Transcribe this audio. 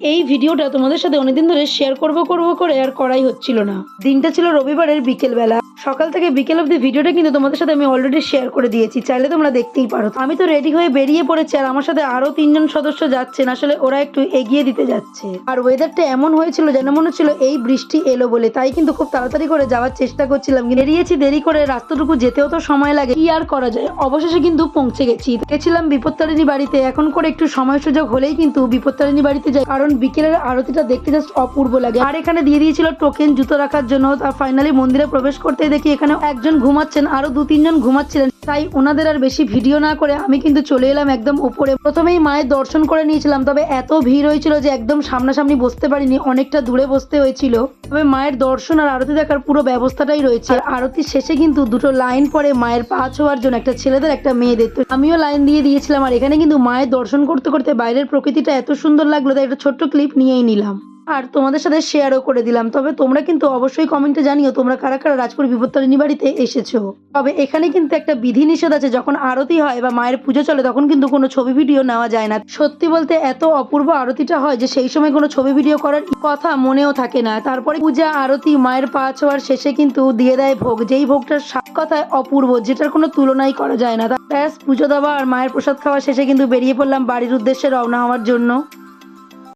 এই ভিডিওটা তোমাদের সাথে অনেকদিন ধরে শেয়ার করব করে আর করাই হচ্ছিল না। দিনটা ছিল রবিবারের বিকেলবেলা, সকাল থেকে বিকেল অব্দি ভিডিওটা কিন্তু তোমাদের সাথে আমি অলরেডি শেয়ার করে দিয়েছি, চাইলে তোমরা দেখতেই পারো। আমি তো রেডি হয়ে বেরিয়ে পড়েছি আর আমার সাথে আরো 3জন সদস্য যাচ্ছেন, আসলে ওরা একটু এগিয়ে দিতে যাচ্ছে। আর ওয়েদারটা এমন হয়েছিল যেন মনে হচ্ছিল এই বৃষ্টি এলো বলে, তাই কিন্তু খুব তাড়াতাড়ি করে যাওয়ার চেষ্টা করছিলাম। বেরিয়েছি দেরি করে, রাস্তাটুকু যেতেও তো সময় লাগে, কি আর করা যায়। অবশেষে কিন্তু পৌঁছে গেছিলাম বিপত্তারিণী বাড়িতে। এখন করে একটু সময় সুযোগ হলেই কিন্তু বিপত্তারিণী বাড়িতে যাই, কারণ বিকেলের আরতিটা দেখতে জাস্ট অপূর্ব লাগে। আর এখানে দিয়ে দিয়েছিল টোকেন জুতো রাখার জন্য। আর ফাইনালি মন্দিরে প্রবেশ করতে দেখি এখানে একজন ঘুমাচ্ছেন, আরো 2-3 জন ঘুমাচ্ছিলেন, তাই ওনাদের আর বেশি ভিডিও না করে আমি কিন্তু চলে এলাম একদম উপরে। প্রথমেই মায়ের দর্শন করে নিয়েছিলাম, তবে এত ভিড় হয়েছিল যে একদম সামনাসামনি বসতে পারিনি, অনেকটা দূরে বসতে হয়েছিল। তবে মায়ের দর্শন আর আরতি দেখার পুরো ব্যবস্থাটাই রয়েছে। আর আরতির শেষে কিন্তু দুটো লাইন পরে মায়ের পা ছোঁয়ার জন্য, একটা ছেলেদের একটা মেয়েদের। তো আমিও লাইন দিয়ে দিয়েছিলাম। আর এখানে কিন্তু মায়ের দর্শন করতে করতে বাইরের প্রকৃতিটা এত সুন্দর লাগলো, তাই একটা ছোট্ট ক্লিপ নিয়েই নিলাম আর তোমাদের সাথে শেয়ারও করে দিলাম। তবে তোমরা কিন্তু অবশ্যই কমেন্টে জানিও তোমরা কারা কারা রাজপুর বিপত্তারিণী বাড়িতে এসেছো। তবে এখানে কিন্তু একটা বিধি নিষেধ আছে, যখন আরতি হয় বা মায়ের পুজো চলে তখন কিন্তু কোনো ছবি ভিডিও নেওয়া যায় না। সত্যি বলতে এত অপূর্ব আরতিটা হয় যে সেই সময় কোনো ছবি ভিডিও করার কথা মনেও থাকে না। তারপরে পূজা আরতি মায়ের পা ছোঁয়ার শেষে কিন্তু দিয়ে দেয় ভোগ, যেই ভোগটার কথায় অপূর্ব, যেটার কোনো তুলনাই করা যায় না। ব্যাস পুজো দেওয়া আর মায়ের প্রসাদ খাওয়া শেষে কিন্তু বেরিয়ে পড়লাম বাড়ির উদ্দেশ্যে রওনা হওয়ার জন্য।